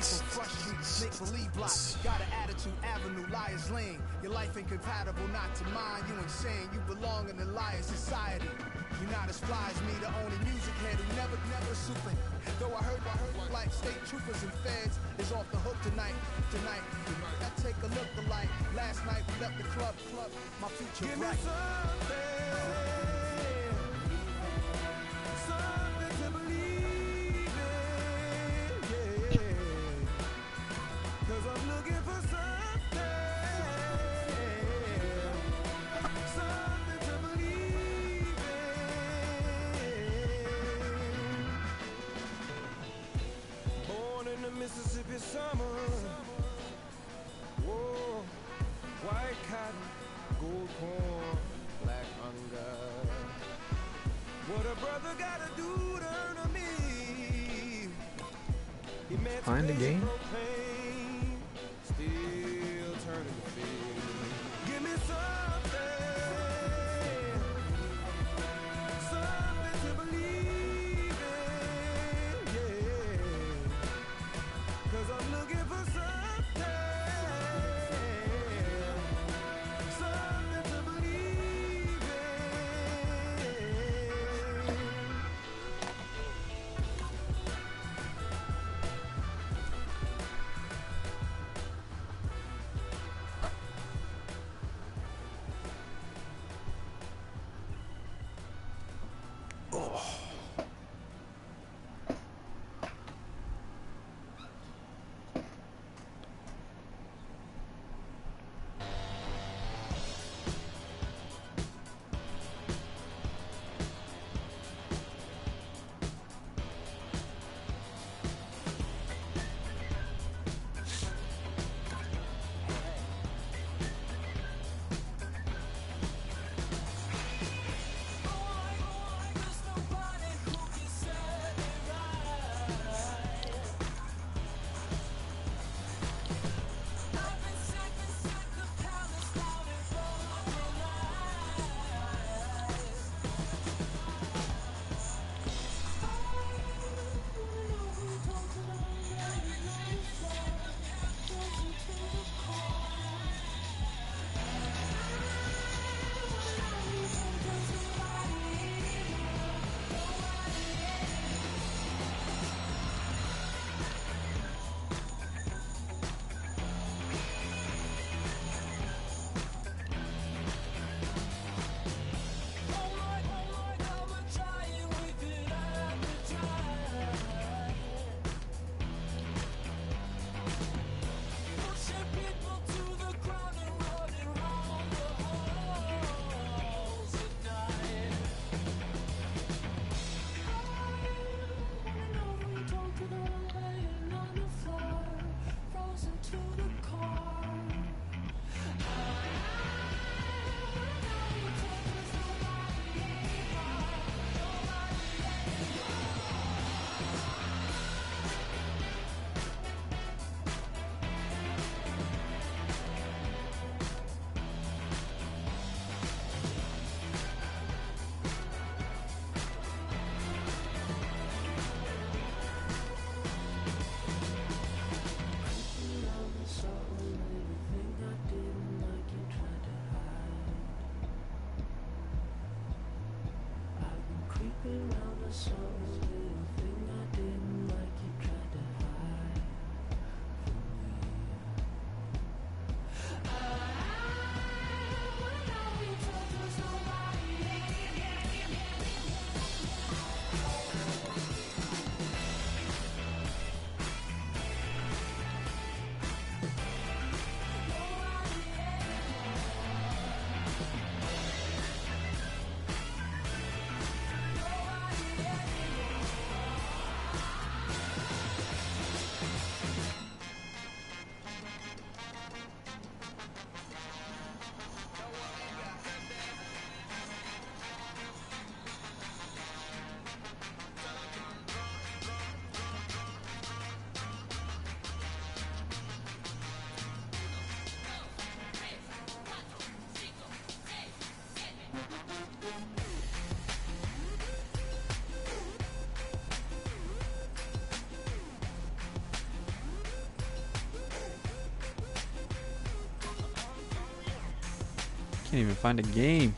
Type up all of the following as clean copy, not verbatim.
Make believe block, got an attitude, avenue, liar's lane. Your life incompatible, not to mine. You insane, you belong in the liar society. You're not as fly as me, the only music head who never super. Though I heard like state troopers and feds is off the hook tonight. I take a look alike. Last night we left the club. My future Give bright. me something to believe in, yeah. 'Cause I'm looking for something to believe in. Born in the Mississippi summer, whoa, white cotton, gold corn, black hunger. What a brother gotta do to earn a meal. Find the game. Still turning the field. Give me something to believe in, yeah. 'Cause I'm looking for something to believe in. Can't even find a game.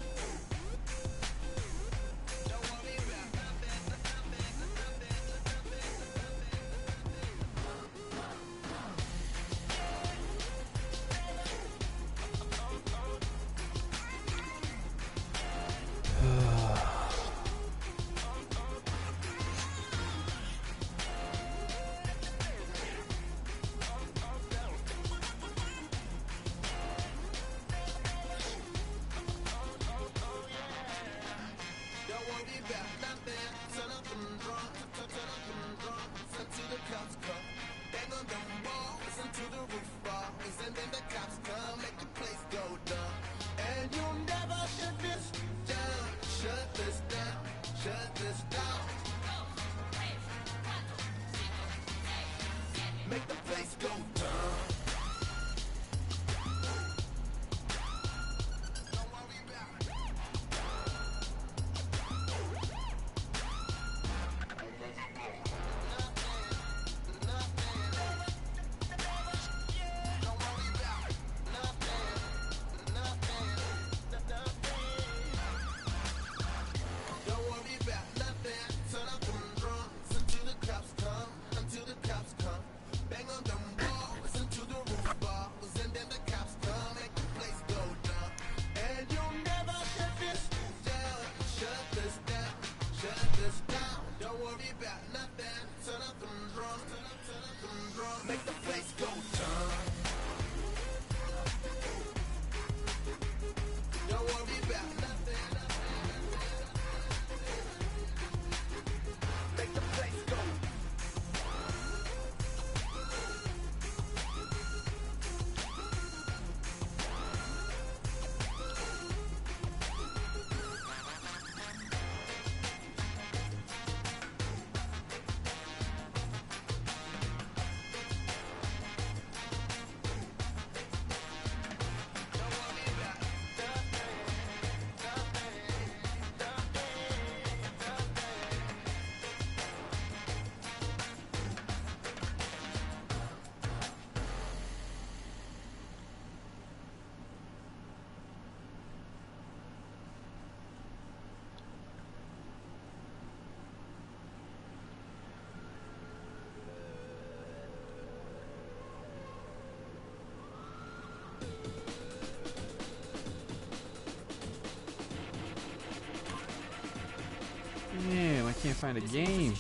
Damn, I can't find a game.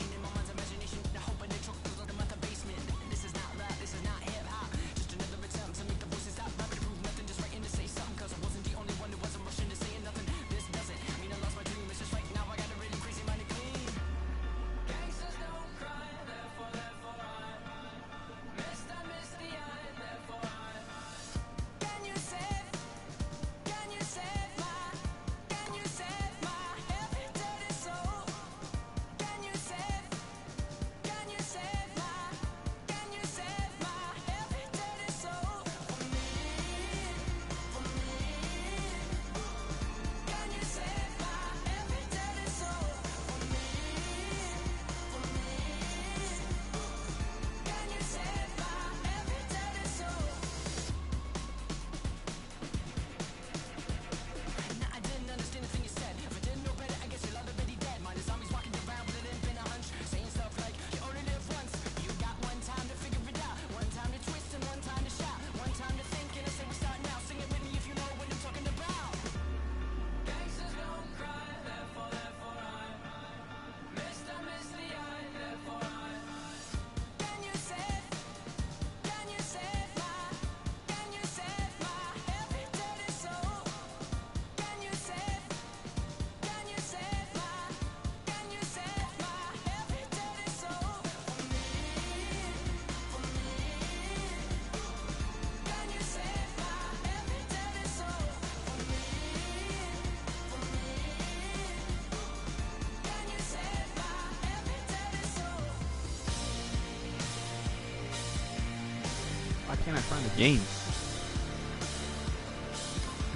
Why can't I find the game?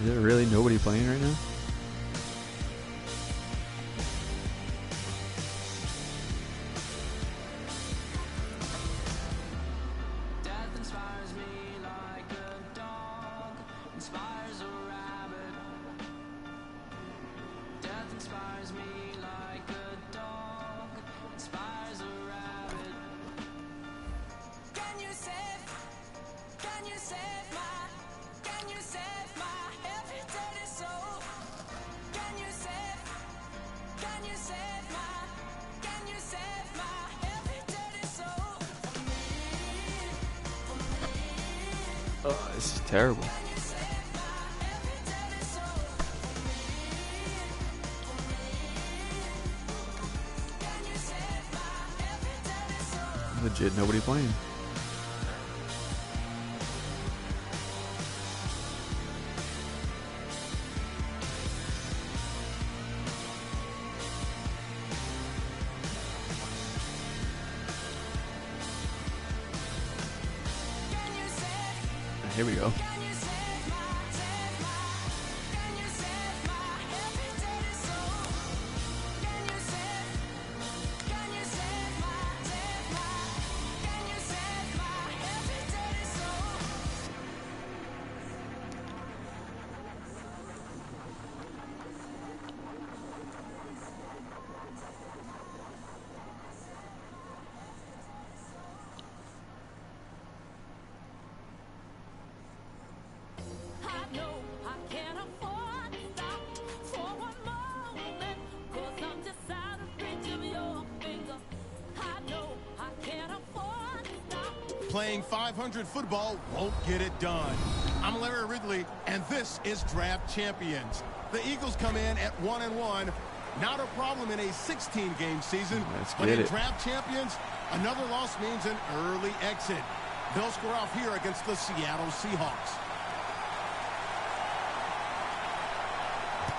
Is there really nobody playing right now? Death inspires me like a dog inspires a rabbit. Oh, this is terrible. Legit, nobody playing. Here we go. Playing 500 football won't get it done. I'm Larry Ridley, and this is Draft Champions. The Eagles come in at 1-1. Not a problem in a 16-game season. But in Draft Champions, another loss means an early exit. They'll score off here against the Seattle Seahawks.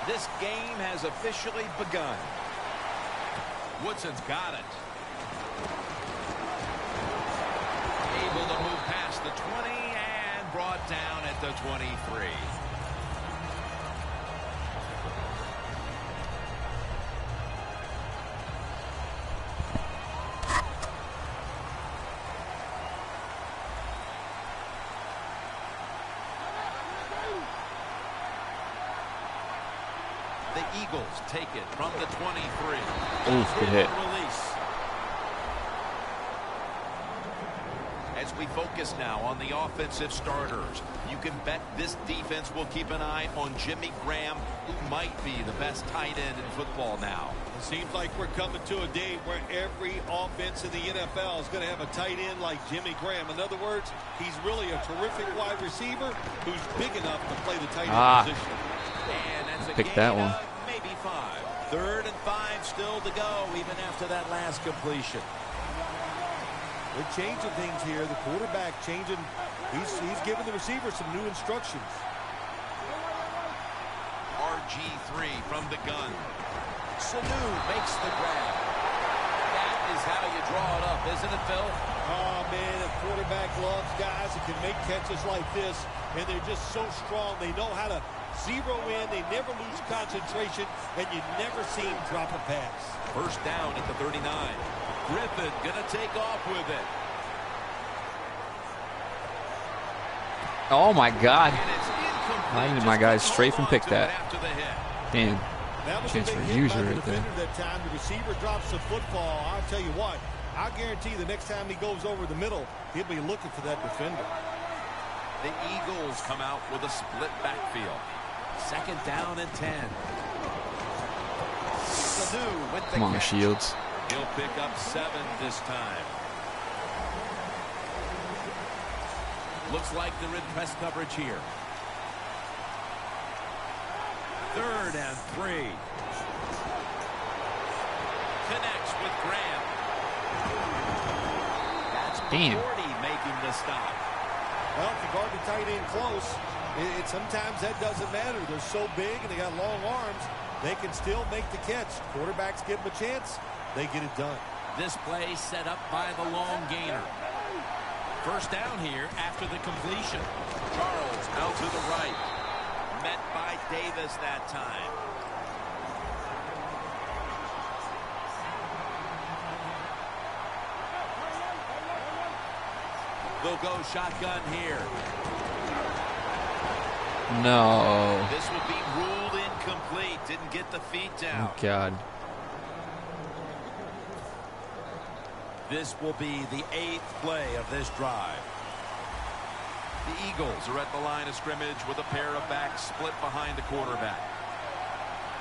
This game has officially begun. Woodson's got it. Able to move past the 20 and brought down at the 23. The Eagles take it from the 23. Oof, good hit. Release. As we focus now on the offensive starters, you can bet this defense will keep an eye on Jimmy Graham, who might be the best tight end in football now. It seems like we're coming to a day where every offense in the NFL is going to have a tight end like Jimmy Graham. In other words, he's really a terrific wide receiver who's big enough to play the tight end position. And that's a Pick that one. Maybe 5. 3rd and 5 still to go, even after that last completion. They're changing things here. The quarterback changing. He's giving the receiver some new instructions. RG3 from the gun. Sanu makes the grab. That is how you draw it up, isn't it, Phil? Oh, man, a quarterback loves guys that can make catches like this, and they're just so strong. They know how to zero in. They never lose concentration, and you never see him drop a pass. First down at the 39. Griffin gonna take off with it. Oh my God! And it's incomplete. Why did my guys strafe and pick that? After the hit. Damn. That was Chance a for big a hit user by the right there. defender that time. The receiver drops the football. I'll tell you what, I guarantee the next time he goes over the middle, he'll be looking for that defender. The Eagles come out with a split backfield. 2nd down and 10. Sanu with the Come on, catch. Shields. He'll pick up 7 this time. Looks like they're in press coverage here. 3rd and 3. Connects with Graham. That's Damn. 40 making the stop. Well, if you guard the tight end close, sometimes that doesn't matter. They're so big and they got long arms, they can still make the catch. Quarterbacks give them a chance, they get it done. This play set up by the long gainer. First down here after the completion. Charles out to the right. Met by Davis that time. They'll go shotgun here. No. This will be ruled incomplete. Didn't get the feet down. Oh God. This will be the 8th play of this drive. The Eagles are at the line of scrimmage with a pair of backs split behind the quarterback.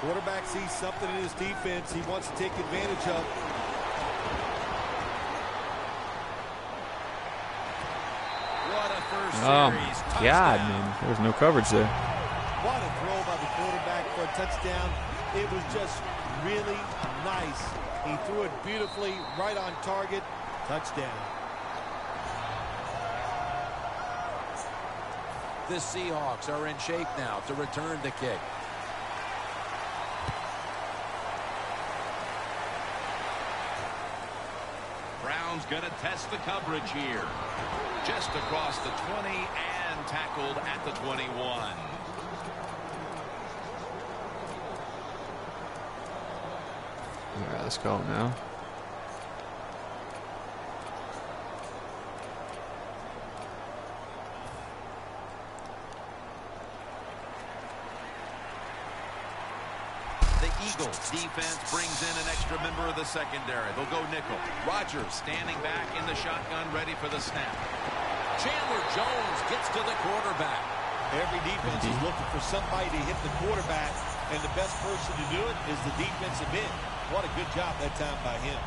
Quarterback sees something in his defense he wants to take advantage of. What a first Oh, series my God, touchdown. man. There was no coverage there. What a throw by the quarterback for a touchdown. It was just really nice. He threw it beautifully, right on target. Touchdown. The Seahawks are in shape now to return the kick. Brown's going to test the coverage here. Just across the 20 and tackled at the 21. All right, let's go now. The Eagles defense brings in an extra member of the secondary. They'll go nickel. Rodgers standing back in the shotgun, ready for the snap. Chandler Jones gets to the quarterback. Every defense is looking for somebody to hit the quarterback, and the best person to do it is the defensive end. What a good job that time by him.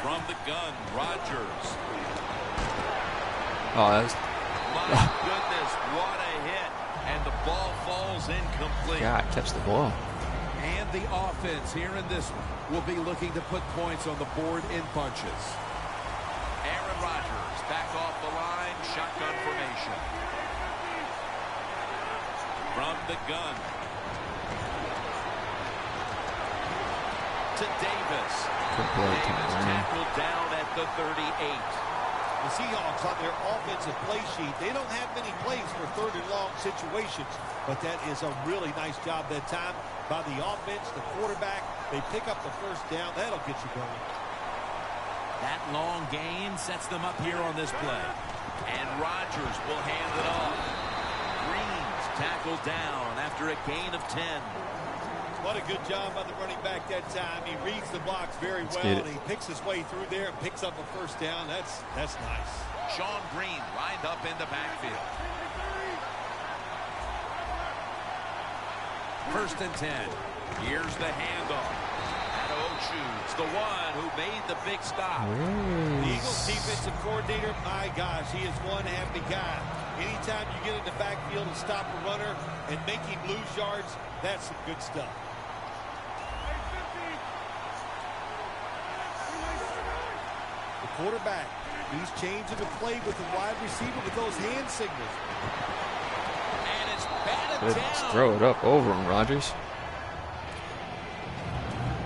From the gun, Rodgers. Oh, that's My goodness, what a hit. And the ball falls incomplete. God, catch the ball. And the offense here in this one will be looking to put points on the board in bunches. Aaron Rodgers back off the line, shotgun formation. From the gun. To Davis. Good play, Davis Tom. tackled down at the 38. The Seahawks on their offensive play sheet, they don't have many plays for third and long situations, but that is a really nice job that time by the offense, the quarterback. They pick up the first down. That'll get you going. That long gain sets them up here on this play. And Rodgers will hand it off. Green's tackled down after a gain of 10. What a good job by the running back that time. He reads the blocks very well, and he picks his way through there and picks up a first down. That's nice. Sean Green lined up in the backfield. First and 10. Here's the handoff. Adoochu's the one who made the big stop. The Eagles defensive coordinator, my gosh, he is one happy guy. Anytime you get in the backfield and stop a runner and make him lose yards, that's some good stuff. The quarterback, he's changing the play with the wide receiver with those hand signals. And it's batted Let's down. throw it up over him, Rodgers.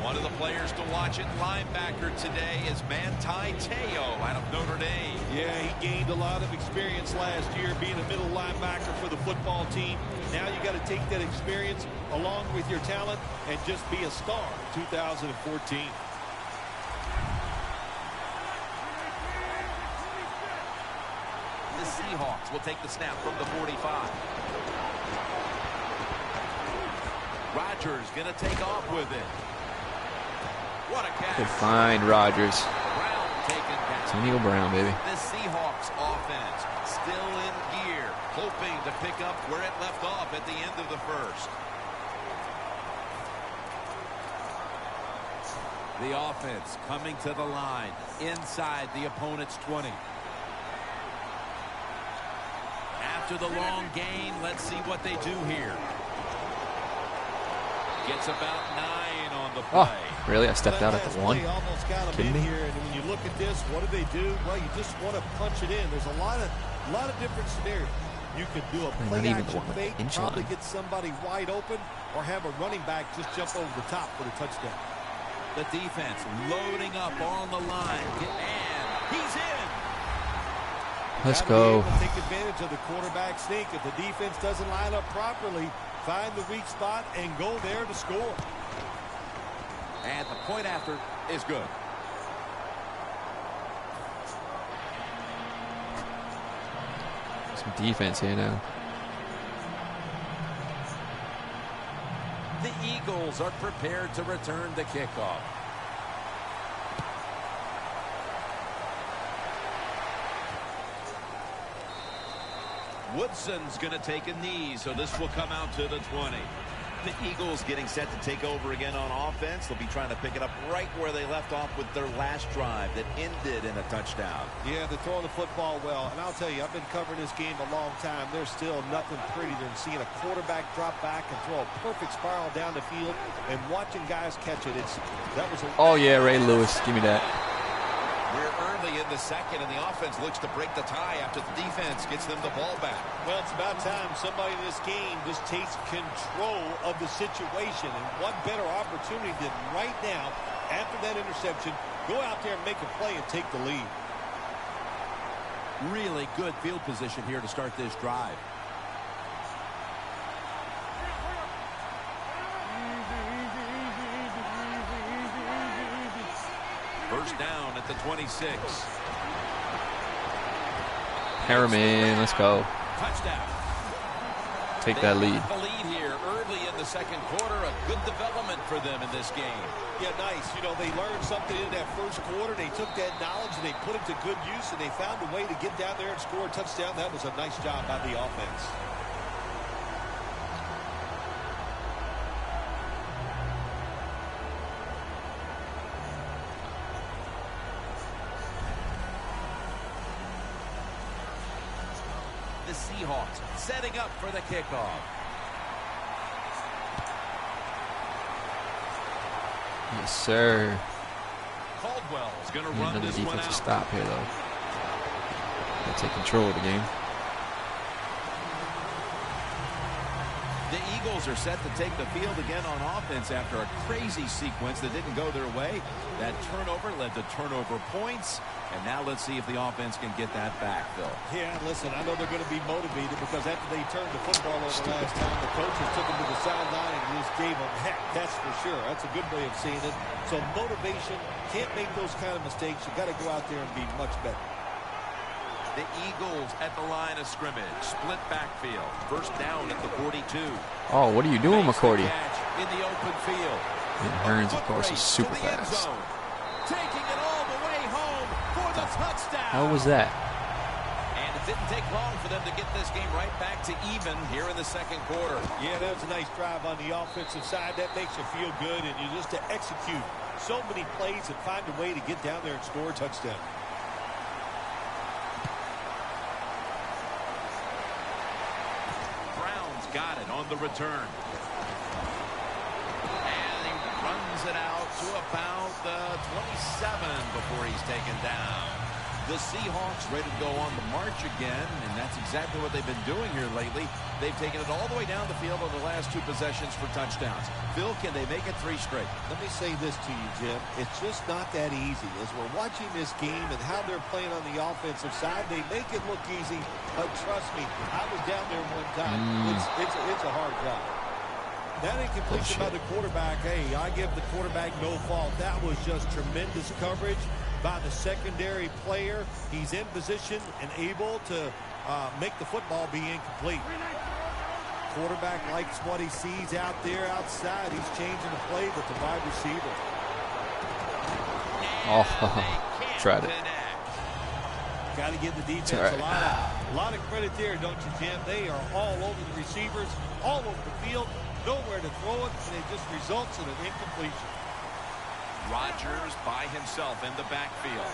One of the players to watch at linebacker today is Manti Te'o out of Notre Dame. Yeah, he gained a lot of experience last year being a middle linebacker for the football team. Now you got to take that experience along with your talent and just be a star in 2014. The Seahawks will take the snap from the 45. Rodgers going to take off with it. What a catch. Good find, Rodgers. Brown taken down. It's Neil Brown, baby. The Seahawks offense still in gear, hoping to pick up where it left off at the end of the first. The offense coming to the line inside the opponent's 20. After the long gain, let's see what they do here. Gets about 9 on the play. Oh, really? I stepped out at the 1? Almost got him Kidding in me? here, and when you look at this, what do? Well, you just want to punch it in. There's a lot of different scenarios. You could do a play not even action the fake, inch probably line. get somebody wide open, or have a running back just jump over the top for the touchdown. The defense loading up on the line. And he's in. Let's Gotta go. be able to take advantage of the quarterback sneak. If the defense doesn't line up properly, find the weak spot and go there to score. And the point after is good. Some defense here now. The Eagles are prepared to return the kickoff. Woodson's going to take a knee, so this will come out to the 20. The Eagles getting set to take over again on offense. They'll be trying to pick it up right where they left off with their last drive that ended in a touchdown. Yeah, they're throwing the football well. And I'll tell you, I've been covering this game a long time. There's still nothing prettier than seeing a quarterback drop back and throw a perfect spiral down the field and watching guys catch it. Oh, yeah, Ray Lewis. Give me that. We're early in the second, and the offense looks to break the tie after the defense gets them the ball back. Well, it's about time somebody in this game just takes control of the situation. And what better opportunity than right now, after that interception, go out there and make a play and take the lead. Really good field position here to start this drive. First down at the 26. Harriman, let's go. Touchdown. Take that lead. The lead here early in the second quarter. A good development for them in this game. Yeah, nice. You know, they learned something in that first quarter. They took that knowledge and they put it to good use, and they found a way to get down there and score a touchdown. That was a nice job by the offense. The Seahawks setting up for the kickoff. Yes, sir. Caldwell's going to Need run another this one defensive out. stop here, though. Gotta take control of the game. The Eagles are set to take the field again on offense after a crazy sequence that didn't go their way. That turnover led to turnover points. And now let's see if the offense can get that back, Phil. Yeah, listen, I know they're going to be motivated because after they turned the football over last time, the coaches took them to the sideline and just gave them heck. That's for sure. That's a good way of seeing it. So motivation, can't make those kind of mistakes. You got to go out there and be much better. The Eagles at the line of scrimmage. Split backfield. First down at the 42. Oh, what are you doing, McCourty? In the open field. And Hearns, of course, is super fast. Taking it all the way home for the touchdown. How was that? And it didn't take long for them to get this game right back to even here in the second quarter. Yeah, that was a nice drive on the offensive side. That makes you feel good, and you just to execute so many plays and find a way to get down there and score a touchdown. Brown's got it on the return. And he runs it out to about the 27 before he's taken down. The Seahawks ready to go on the march again, and that's exactly what they've been doing here lately. They've taken it all the way down the field on the last two possessions for touchdowns. Phil, can they make it 3 straight? Let me say this to you, Jim. It's just not that easy. As we're watching this game and how they're playing on the offensive side, they make it look easy, but trust me, I was down there one time. It's a hard job. That incompletion by the quarterback, hey, I give the quarterback no fault. That was just tremendous coverage by the secondary player. He's in position and able to make the football be incomplete. Quarterback likes what he sees out there outside. He's changing the play with the wide receiver. Oh, tried it. Got to give the defense right. a lot of credit there, don't you, Jim? They are all over the receivers, all over the field, nowhere to throw it, and it just results in an incompletion. Rodgers by himself in the backfield.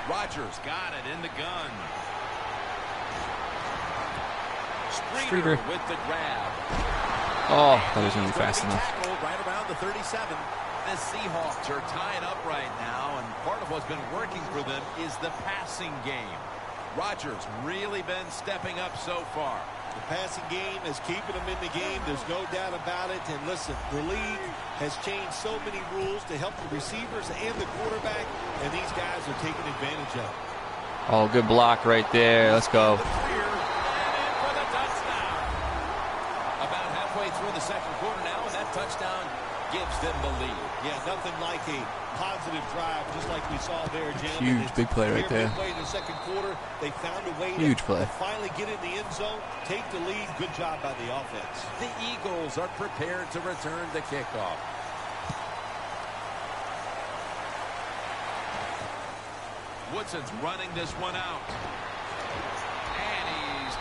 Rodgers got it in the gun. Streeter with the grab. Oh, that was going to be fast enough. Right around the 37. The Seahawks are tied up right now, and part of what's been working for them is the passing game. Rodgers really been stepping up so far. The passing game is keeping them in the game. There's no doubt about it. And listen, the league has changed so many rules to help the receivers and the quarterback, and these guys are taking advantage of it. Oh, good block right there. Let's go. For the touchdown. About halfway through the second quarter now, and that touchdown gives them the lead. Yeah, nothing like a positive drive, just like we saw there, Jim. Huge, big play right there. Midway in the second quarter, they found a way Huge to play. finally get in the end zone, take the lead. Good job by the offense. The Eagles are prepared to return the kickoff. Woodson's running this one out.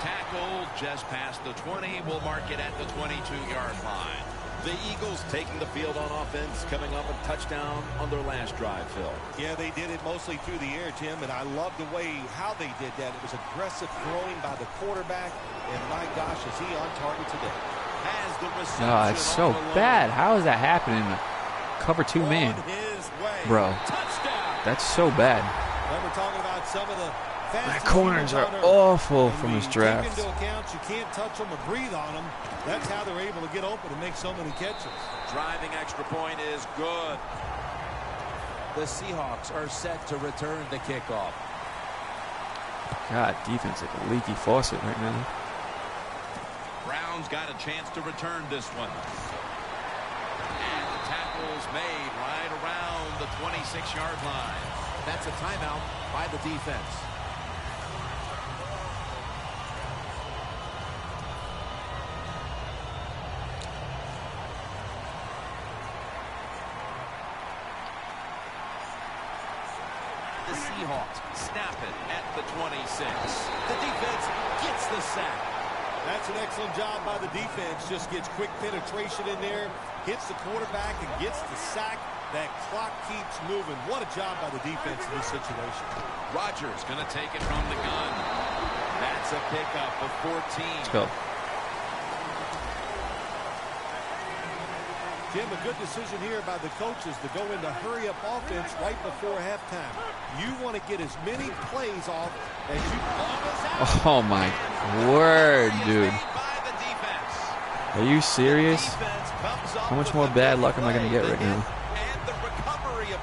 tackled just past the 20. We'll mark it at the 22-yard line. The Eagles taking the field on offense, coming up a touchdown on their last drive, Phil. Yeah, they did it mostly through the air, Jim, and I love the way how they did that. It was aggressive throwing by the quarterback, and my gosh, is he on target today. Has the reception. Oh, it's so bad. How is that happening? Cover 2 man. Bro, that's so bad. We're talking about some of the My corners are awful from this draft. Take into account you can't touch them or breathe on them. That's how they're able to get open and make so many catches. Driving extra point is good. The Seahawks are set to return the kickoff. God, defense like a leaky faucet right now. Browns got a chance to return this one. And the tackle's made right around the 26-yard line. That's a timeout by the defense. The Seahawks snap it at the 26. The defense gets the sack. That's an excellent job by the defense. Just gets quick penetration in there, hits the quarterback, and gets the sack. That clock keeps moving. What a job by the defense in this situation. Rodgers going to take it from the gun. That's a pickup of 14. Let's go. Jim, a good decision here by the coaches to go into hurry-up offense right before halftime. You want to get as many plays off as you can. Oh, my word, dude. Are you serious? How much more bad luck am I going to get right now?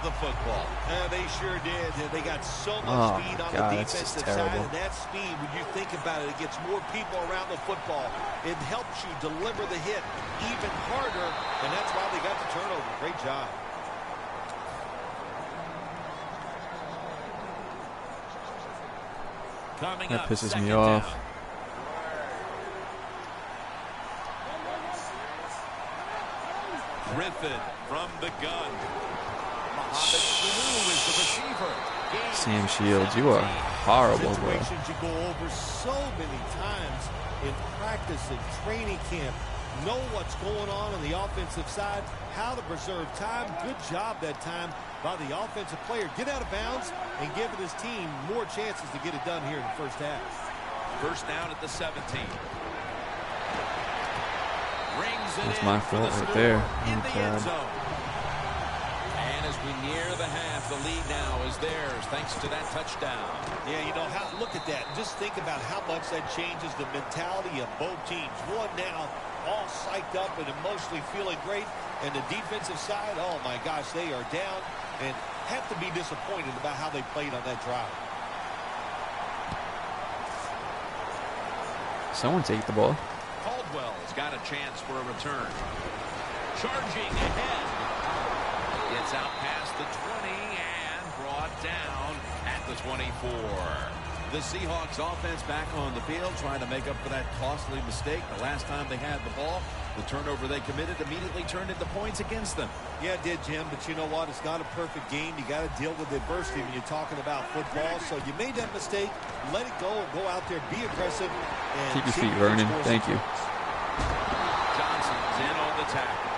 The football. They sure did. They got so much speed on the defensive side, and that speed, when you think about it, it gets more people around the football. It helps you deliver the hit even harder, and that's why they got the turnover. Great job. That pisses me off. Griffin from the gun. Is the receiver. Sam Shields, you are horrible, bro. Situations you go over so many times in practice and training camp. Know what's going on the offensive side, how to preserve time. Good job that time by the offensive player. Get out of bounds and giving his team more chances to get it done here in the first half. First down at the 17. Rings it That's my fault right there. In the end zone. As we near the half, the lead now is theirs thanks to that touchdown. Yeah, you know, look at that. Just think about how much that changes the mentality of both teams. One now all psyched up and emotionally feeling great. And the defensive side, oh my gosh, they are down and have to be disappointed about how they played on that drive. Someone take the ball. Caldwell's got a chance for a return. Charging ahead. Gets out past the 20 and brought down at the 24. The Seahawks offense back on the field trying to make up for that costly mistake. The last time they had the ball, the turnover they committed immediately turned into points against them. Yeah, it did, Jim, but you know what? It's not a perfect game. You got to deal with adversity when you're talking about football. So you made that mistake. Let it go. Go out there, be aggressive. And keep your feet, Vernon. Thank you. Johnson's in on the tackle.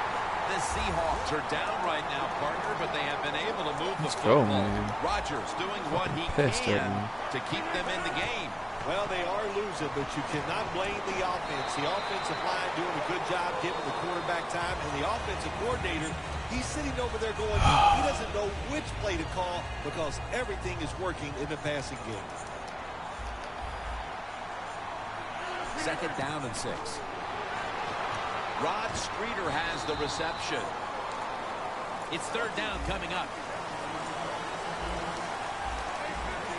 The Seahawks are down right now, partner, but they have been able to move the football. Rodgers doing what he can to keep them in the game. Well, they are losing, but you cannot blame the offense. The offensive line doing a good job giving the quarterback time, and the offensive coordinator, he's sitting over there going, he doesn't know which play to call because everything is working in the passing game. Second down and 6. Rod Streeter has the reception. It's third down coming up.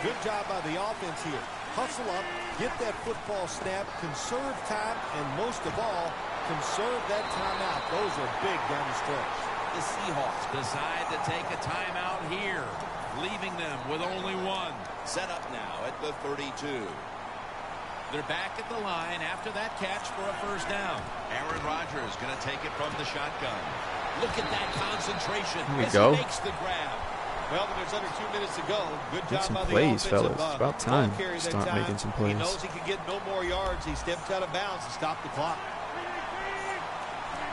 Good job by the offense here. Hustle up, get that football snap, conserve time, and most of all, conserve that timeout. Those are big down the stretch. The Seahawks decide to take a timeout here, leaving them with only one. Set up now at the 32. They're back at the line after that catch for a first down. Aaron Rodgers going to take it from the shotgun. Look at that concentration. Here we go. He makes the grab. Well, when there's under 2 minutes to go, good Get job some by the plays, offensive fellas. It's about time ball carrier to that start time. making some plays. He knows he can get no more yards. He steps out of bounds to stop the clock.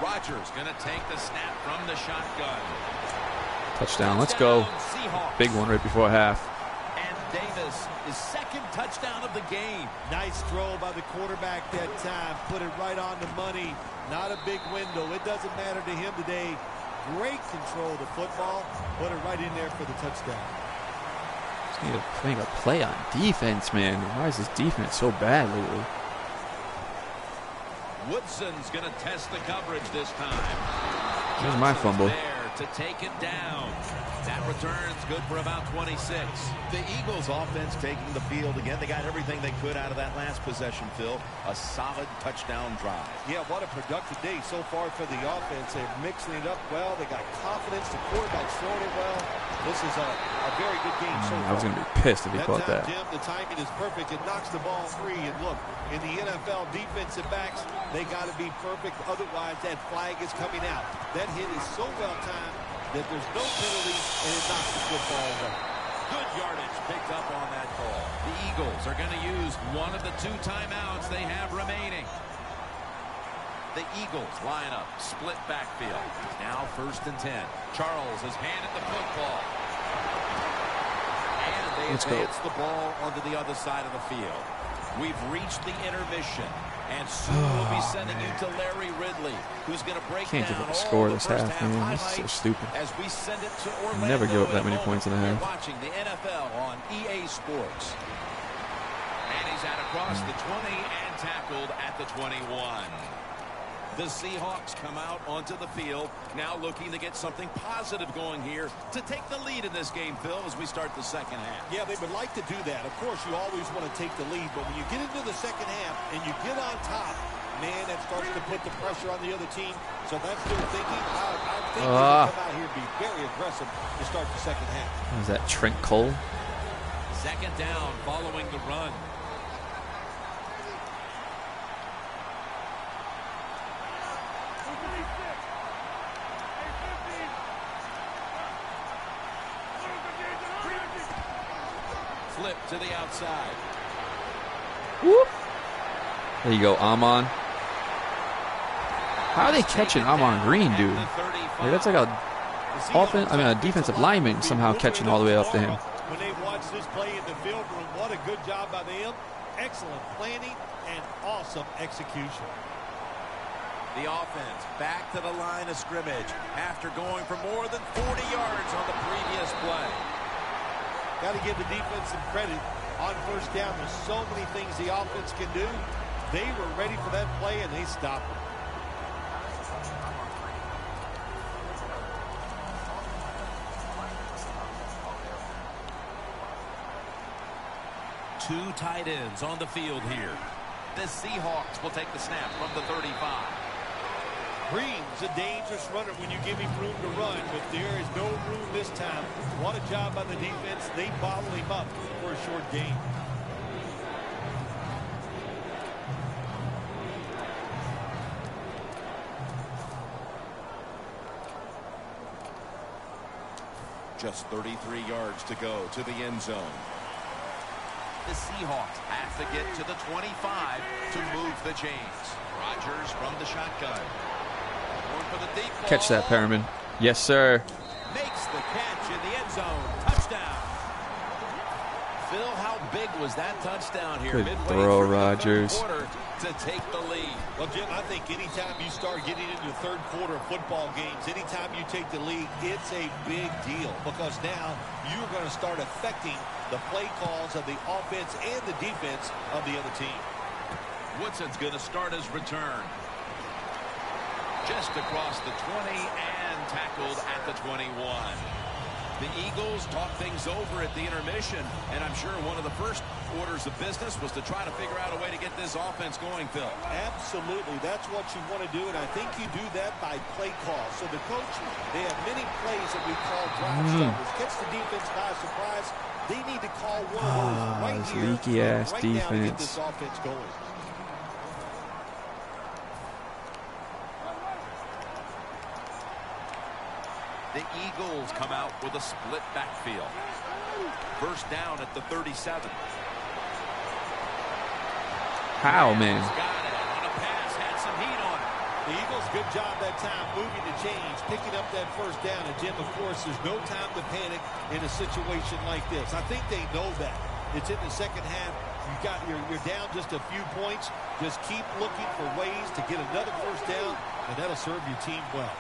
Rodgers going to take the snap from the shotgun. Touchdown. Let's go. Seahawks. Big one right before half. And Davis, his second touchdown of the game. Nice throw by the quarterback that time. Put it right on the money. Not a big window. It doesn't matter to him today. Great control of the football. Put it right in there for the touchdown. Just need to make a play on defense, man. Why is this defense so bad lately? Woodson's going to test the coverage this time. Here's my fumble. There to take it down. That return's good for about 26. The Eagles offense taking the field again. They got everything they could out of that last possession, Phil. A solid touchdown drive. Yeah, what a productive day so far for the offense. They're mixing it up well. They got confidence. The quarterback's throwing it well. This is a very good game so far. I was going to be pissed if he caught that. Jim, the timing is perfect. It knocks the ball free. And look, in the NFL, defensive backs, they got to be perfect. Otherwise, that flag is coming out. That hit is so well timed that there's no penalty, and it knocks the football away. Good yardage picked up on that ball. The Eagles are going to use one of the 2 timeouts they have remaining. The Eagles line up, split backfield. Now 1st and 10. Charles has handed the football. And they advance the ball onto the other side of the field. We've reached the intermission. And soon we'll be sending you to Larry Ridley, who's going to break Can't down give up a all score the this first half, man. This is so highlights stupid. as we send it to Orlando. Never give up that many in a points in a moment. half. You're watching the NFL on EA Sports. And he's out across the 20 and tackled at the 21. The Seahawks come out onto the field, now looking to get something positive going here to take the lead in this game, Phil, as we start the second half. Yeah, they would like to do that. Of course, you always want to take the lead, but when you get into the second half and you get on top, man, that starts to put the pressure on the other team. So that's their thinking. I think they will come out here and be very aggressive to start the second half. Was that Trent Cole? Second down following the run. Flip to the outside. Whoop. There you go, Amon. How are they catching Amon Green, dude? Like, that's like a defensive lineman somehow catching all the way up to him. When they watch this play in the field room, what a good job by them. Excellent planning and awesome execution. The offense back to the line of scrimmage after going for more than 40 yards on the previous play. Got to give the defense some credit on first down. There's so many things the offense can do. They were ready for that play, and they stopped it. Two tight ends on the field here. The Seahawks will take the snap from the 35. Green's a dangerous runner when you give him room to run, but there is no room this time. What a job by the defense. They bottle him up for a short gain. Just 33 yards to go to the end zone. The Seahawks have to get to the 25 to move the chains. Rodgers from the shotgun. Going for the deep ball. Catch that, Perriman. Yes, sir. Makes the catch in the end zone. Touchdown. Phil, how big was that touchdown here? Good Midway throw, through the Rodgers. third quarter to take the lead. Well, Jim, I think anytime you start getting into the third quarter of football games, anytime you take the lead, it's a big deal because now you're going to start affecting the play calls of the offense and the defense of the other team. Woodson's going to start his return. Just across the 20 and tackled at the 21. The Eagles talk things over at the intermission, and I'm sure one of the first orders of business was to try to figure out a way to get this offense going, Phil. Absolutely. That's what you want to do, and I think you do that by play calls. So the coach, they have many plays that we call drive starters. Catch the defense by surprise. They need to call one of those right here, leaky-ass right now to get defense. this offense going. The Eagles come out with a split backfield. First down at the 37. How, man? Got it on a pass, had some heat on it. The Eagles, good job that time moving the chains, picking up that first down. And, Jim, of course, there's no time to panic in a situation like this. I think they know that. It's in the second half. You're down just a few points. Just keep looking for ways to get another first down, and that'll serve your team well.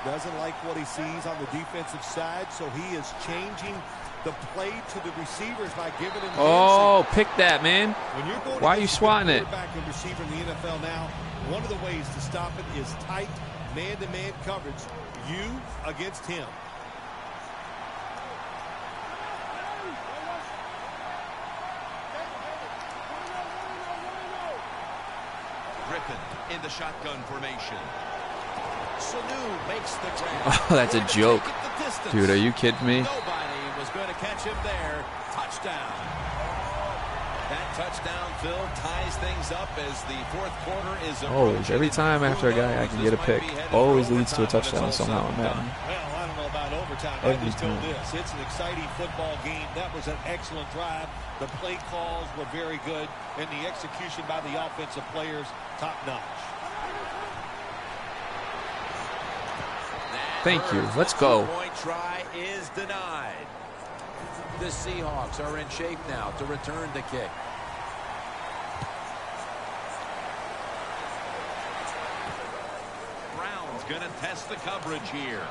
Doesn't like what he sees on the defensive side, so he is changing the play to the receivers by giving him. Oh, pick that, man. When you're going Why are you swatting it? Quarterback and receiver in the NFL now, one of the ways to stop it is tight man-to-man coverage. You against him. Griffin in the shotgun formation. Sanu makes the grab. Oh, that's a joke. Dude, are you kidding me? Nobody was going to catch him there. Touchdown. That touchdown, Phil, ties things up as the fourth quarter is approaching. Always. Every time after a guy I can get a pick, always leads to a touchdown somehow in Madden. Well, I don't know about overtime. Every I just know time. this. It's an exciting football game. That was an excellent drive. The play calls were very good, and the execution by the offensive players, top-notch. Thank you. Let's go. Two-point try is denied. The Seahawks are in shape now to return the kick. Brown's going to test the coverage here.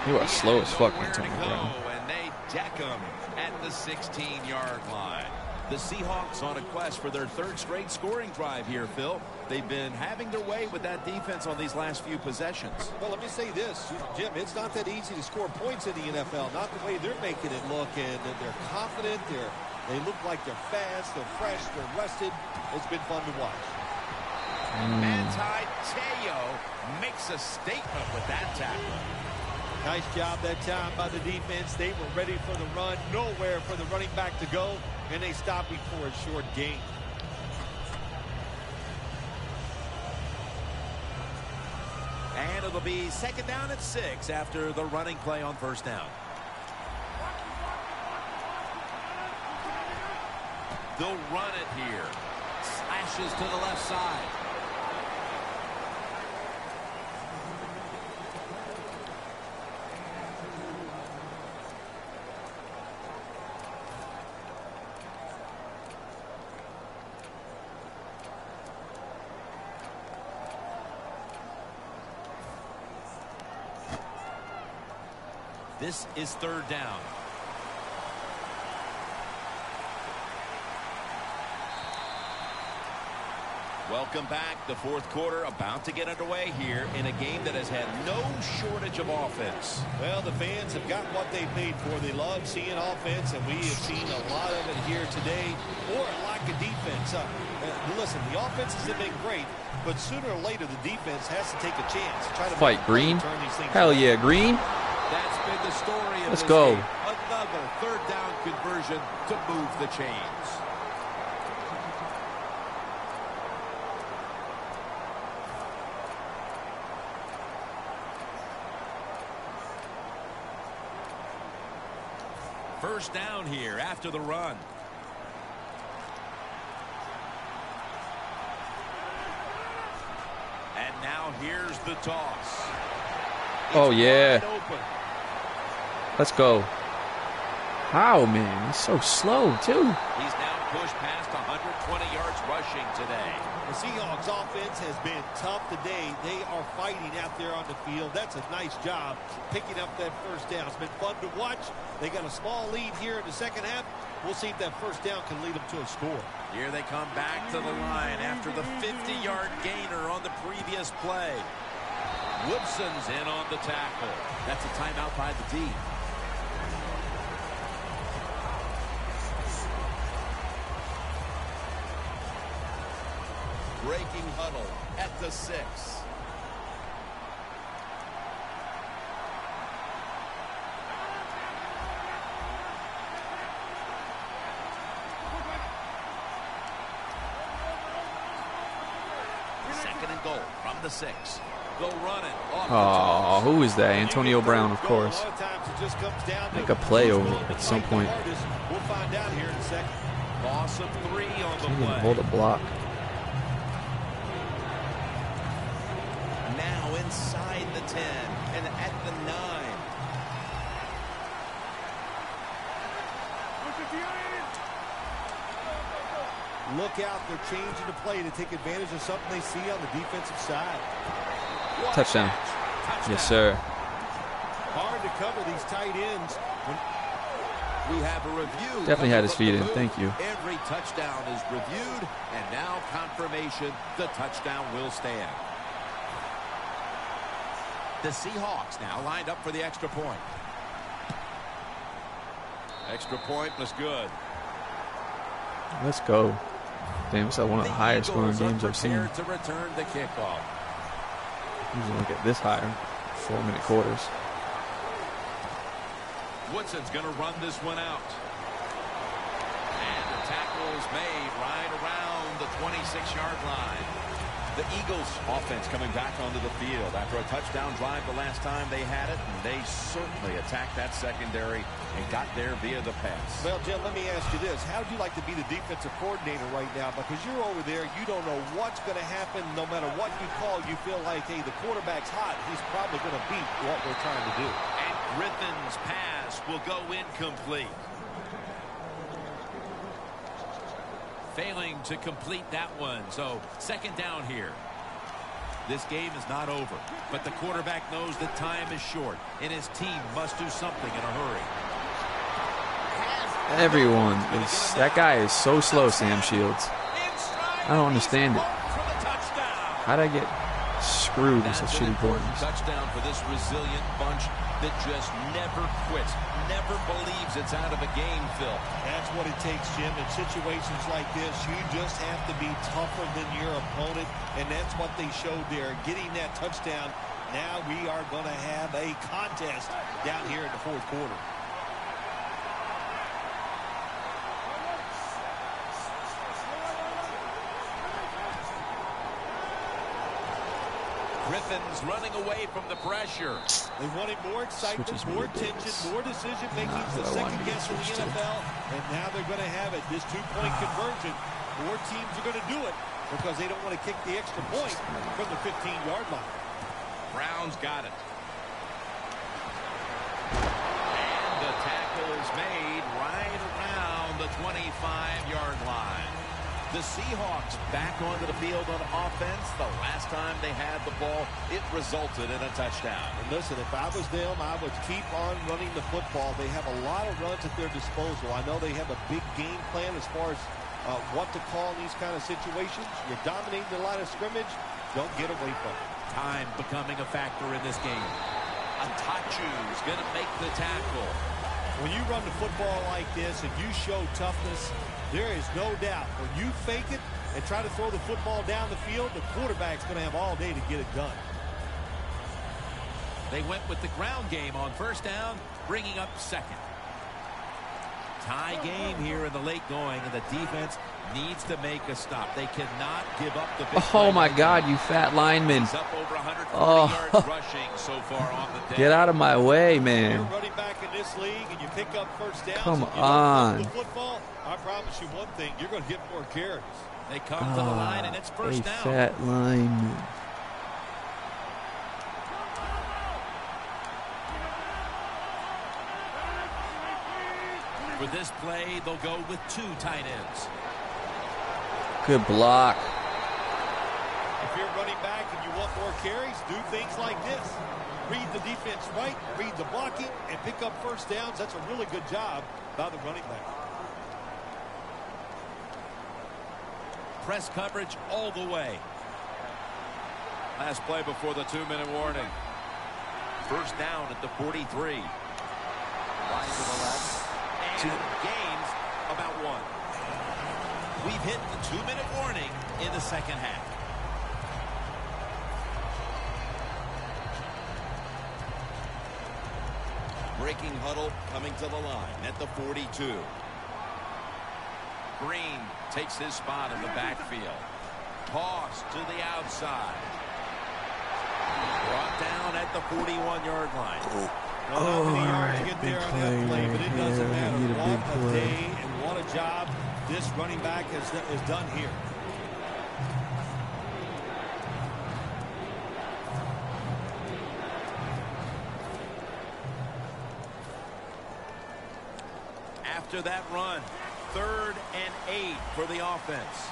You are slow as fuck, Nowhere to Antonio go, Brown. and they deck him at the 16-yard line. The Seahawks on a quest for their third straight scoring drive here, Phil. They've been having their way with that defense on these last few possessions. Well, let me say this, Jim, it's not that easy to score points in the NFL, not the way they're making it look, and they're confident, they look like they're fast, they're fresh, they're rested. It's been fun to watch. Manti Te'o makes a statement with that tackle. Nice job that time by the defense. They were ready for the run, nowhere for the running back to go, and they stopped before a short gain. And it'll be second down at 6 after the running play on first down. They'll run it here. Slashes to the left side. This is third down. Welcome back. The fourth quarter about to get underway here in a game that has had no shortage of offense. Well, the fans have got what they paid for. They love seeing offense, and we have seen a lot of it here today, or a lack of defense. Listen, the offenses have been great, but sooner or later the defense has to take a chance. Try to Fight Green. turn these things Hell around. yeah, Green. That's been the story of Let's this go. game. Another third down conversion to move the chains. First down here after the run. And now here's the toss. Oh, yeah. Wide open. Let's go. How, man? He's so slow, too. He's now pushed past 120 yards rushing today. The Seahawks offense has been tough today. They are fighting out there on the field. That's a nice job picking up that first down. It's been fun to watch. They got a small lead here in the second half. We'll see if that first down can lead them to a score. Here they come back to the line after the 50-yard gainer on the previous play. Woodson's in on the tackle. That's a timeout by the D. Breaking huddle at the 6. Second and goal from the 6. They'll run it. Oh, who is that? Antonio Brown, of course. A lot of times it just comes down to Make a play over at some point. We'll find out here in a second. Loss of 3 on the Can't even play. hold a block. Now inside the 10 and at the 9. Look out, they're changing the play to take advantage of something they see on the defensive side. Touchdown. Yes, sir. Hard to cover these tight ends. We have a review. Definitely had his feet in. Thank you. Every touchdown is reviewed, and now confirmation the touchdown will stand. The Seahawks now lined up for the extra point. Extra point was good. Let's go. Damn, it's one of the higher scoring games I've seen. To return the kickoff. Usually don't get this higher. 4-minute quarters. Woodson's going to run this one out. And the tackle is made right around the 26-yard line. The Eagles offense coming back onto the field after a touchdown drive the last time they had it, and they certainly attacked that secondary and got there via the pass. Well, Jim, let me ask you this. How would you like to be the defensive coordinator right now? Because you're over there, you don't know what's going to happen. No matter what you call, you feel like, hey, the quarterback's hot. He's probably going to beat what we're trying to do. And Griffin's pass will go incomplete. Failing to complete that one, so second down here. This game is not over, but the quarterback knows that time is short, and his team must do something in a hurry. Everyone is. That guy is so slow, Sam Shields. I don't understand it. How'd I get screwed in such shitty corners? Touchdown for this resilient bunch that just never quits, never believes it's out of a game, Phil. That's what it takes, Jim. In situations like this, you just have to be tougher than your opponent, and that's what they showed there, getting that touchdown. Now we are going to have a contest down here in the fourth quarter. Griffin's running away from the pressure. They wanted more excitement, more tension, more decision-making. The second guess in the NFL, and now they're going to have it. This two-point conversion, more teams are going to do it because they don't want to kick the extra point from the 15-yard line. Brown's got it. And the tackle is made right around the 25-yard line. The Seahawks back onto the field on offense. The last time they had the ball, it resulted in a touchdown. And listen, if I was them, I would keep on running the football. They have a lot of runs at their disposal. I know they have a big game plan as far as what to call in these kind of situations. You're dominating the line of scrimmage. Don't get away from it. Time becoming a factor in this game. Atachu's going to make the tackle. When you run the football like this and you show toughness, there is no doubt when you fake it and try to throw the football down the field, the quarterback's going to have all day to get it done. They went with the ground game on first down, bringing up second. Tie game here in the late going, and the defense needs to make a stop. They cannot give up the big Oh, my God, you fat lineman. He's up over 140 yards rushing so far on the day. Get out of my way, man. You're running back in this league, and you pick up first downs. Come and you on. don't touch the football, I promise you one thing, you're going to get more carries. They come to the line, and it's first down. Fat lineman. For this play, they'll go with 2 tight ends. Good block. If you're running back and you want more carries, do things like this. Read the defense right, read the blocking, and pick up first downs. That's a really good job by the running back. Press coverage all the way. Last play before the 2-minute warning. First down at the 43. Wide to the left. And gains about 1. We've hit the 2-minute warning in the second half. Breaking huddle coming to the line at the 42. Green takes his spot in the backfield. Toss to the outside. Brought down at the 41-yard line. Well, not many yards to right, get big there on play that play, right but it doesn't here. matter Need a big what a play. day and what a job this running back has done here. After that run, 3rd and 8 for the offense.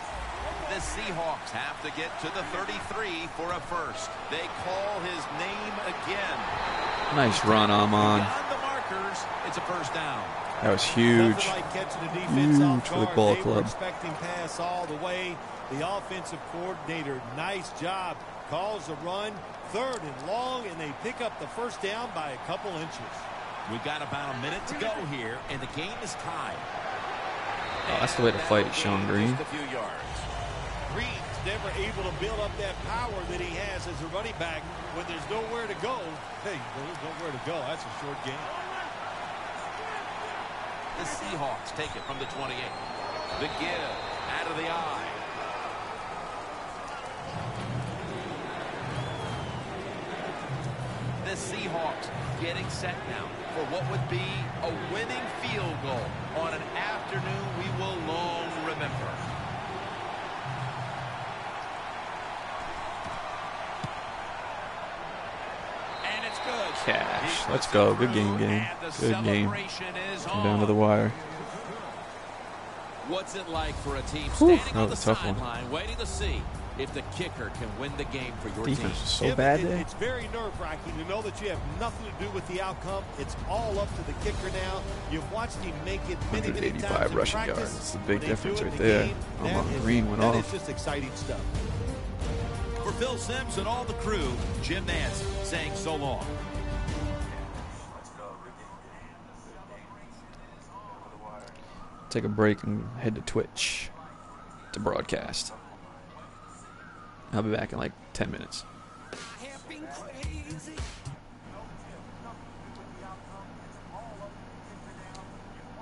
The Seahawks have to get to the 33 for a first. They call his name again. Nice run, Amon. Beyond the markers, it's a first down. That was huge. Nothing like catching the defense off For the guard. ball They club. were expecting pass all the way. The offensive coordinator, nice job. Calls the run, 3rd and long, and they pick up the first down by a couple inches. We've got about a minute to go here, and the game is tied. Oh, that's the way to fight it, Sean Green. Just a few yards. Green's never able to build up that power that he has as a running back when there's nowhere to go. Hey, there's nowhere to go. That's a short game. The Seahawks take it from the 28. The give out of the eye. The Seahawks getting set now for what would be a winning field goal on an afternoon we will long remember. And it's good. Cash. Let's go. Good game, gang. Good game. Come down to the wire. What's it like for a team Whew, standing that on the was a tough one. sideline waiting to see if the kicker can win the game for your Defense team? was so Yeah, bad but there. It's very nerve-wracking to know that you have nothing to do with the outcome. It's all up to the kicker now. You've watched him make it many, many times 185 in rushing practice. yards. It's a big When they difference do it right in the there. game, Amon Green went that off. is just exciting stuff. For Phil Simms and all the crew, Jim Nance saying so long. Take a break and head to Twitch to broadcast. I'll be back in like 10 minutes.